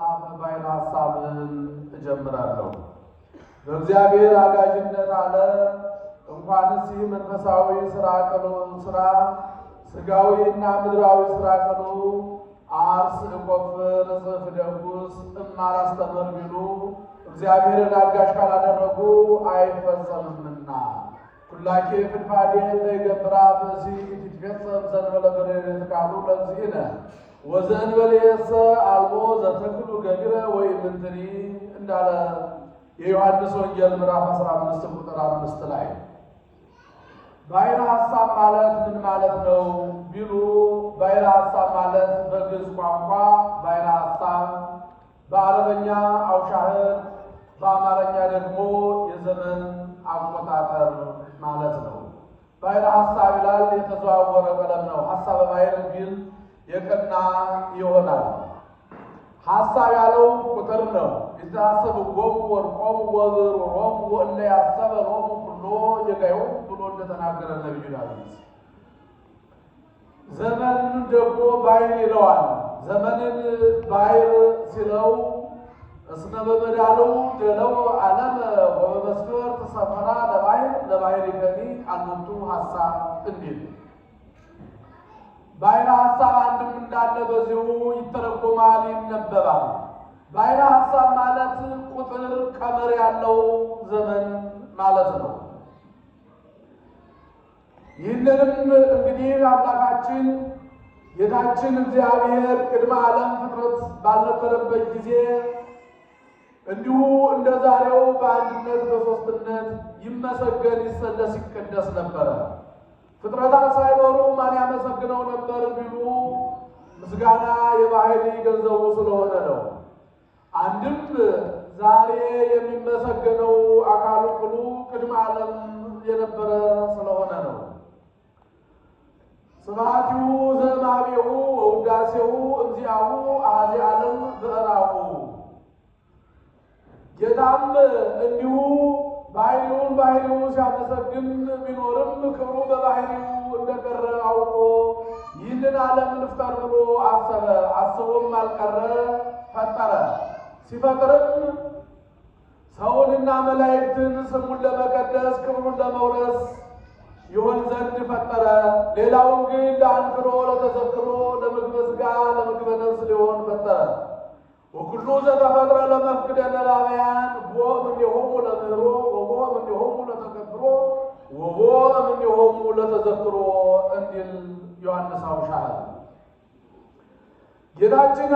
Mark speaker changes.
Speaker 1: መጽሐፈ ባሕረ ሐሳብን እጀምራለሁ። በእግዚአብሔር አጋዥነት አለ እንኳንስ ይህ መንፈሳዊ ሥራ ቅሉ ሥራ ሥጋዊና ምድራዊ ሥራ ቅሉ አርስ እቆፍር ጽፍ ደጉስ እማር አስተምር ቢሉ እግዚአብሔርን አጋዥ ካላደረጉ አይፈጸምምና ሁላኬ ፍድፋዴ ዘይገብራ በዚህ ትትፈጸም ዘንበለ በረድኤት ቃሉ ለእግዚእነ ወዘእንበሌሰ አልቦ ዘተክሉ ገቢረ ወይምንትኒ እንዳለ የዮሐንስ ወንጌል ምዕራፍ 15 ቁጥር 5 ላይ ባሕረ ሐሳብ ማለት ምን ማለት ነው ቢሉ ባሕረ ሐሳብ ማለት በግዕዝ ቋንቋ ባሕረ ሐሳብ፣ በአረበኛ አውሻህር፣ በአማርኛ ደግሞ የዘመን አቆጣጠር ማለት ነው። ባሕረ ሐሳብ ይላል የተዘዋወረ ቀለም ነው። ሐሳበ ባሕር ቢል የቀና ይሆናል። ሐሳብ ያለው ቁጥር ነው። ይታሰብዎሙ ወርቆሙ ወብሩሮሙ ወእለ ያሰበ ሎሙ ኩሎ የጋዮሙ ብሎ እንደተናገረ ነቢዩ ዳዊት። ዘመንን ደግሞ ባሕር ይለዋል። ዘመንን ባሕር ሲለው እስመ በመዳለው ደለው ዓለመ ወበመስፈርት ሰፈራ ለባሕር ለባሕሪከኒ ቃሎቱ ሐሳብ እንዲል ባሕረ ሐሳብ አንድም እንዳለ በዚሁ ይተረጎማል፣ ይነበባል። ባሕረ ሐሳብ ማለት ቁጥር ቀመር ያለው ዘመን ማለት ነው። ይህንንም እንግዲህ አምላካችን ጌታችን እግዚአብሔር ቅድመ ዓለም ፍጥረት ባልነበረበት ጊዜ እንዲሁ እንደ ዛሬው በአንድነት በሦስትነት ይመሰገን ይሰለስ ይቀደስ ነበረ። ፍጥረታት ሳይኖሩ ማን ያመሰግነው ነበር ቢሉ ምስጋና የባሕሪ ገንዘቡ ስለሆነ ነው። አንድም ዛሬ የሚመሰገነው አካሉ ሁሉ ቅድመ ዓለም የነበረ ስለሆነ ነው። ስብሐቲሁ ዘእምኀቤሁ ወውዳሴሁ እምዚአሁ አኀዜ ዓለም ብዕራሁ። ጌታም እንዲሁ ባሕሪውን ሲያመሰግን ቢኖርም ክብሩ በባሕሪው እንደቀረ አውቆ ይህንን ዓለም ልፍጠር ብሎ አሰበ። አስቦም አልቀረ ፈጠረ። ሲፈጥርም ሰውንና መላእክትን ስሙን ለመቀደስ ክብሩን ለመውረስ ይሆን ዘንድ ፈጠረ። ሌላውን ግን ለአንክሮ ለተዘክሮ ለምግበ ሥጋ ለምግበ ነፍስ ሊሆን ፈጠረ። ወኩሉ ዘተፈጥረ ለመፍቅደ ነባብያን ቦ እምኔሆሙ ለምህሮ ወቦ እምኔሆሙ ለተከብሮ ወቦ እምኔሆሙ ለተዘክሮ እንዲል ዮሐንስ አውሻህ ጌታችን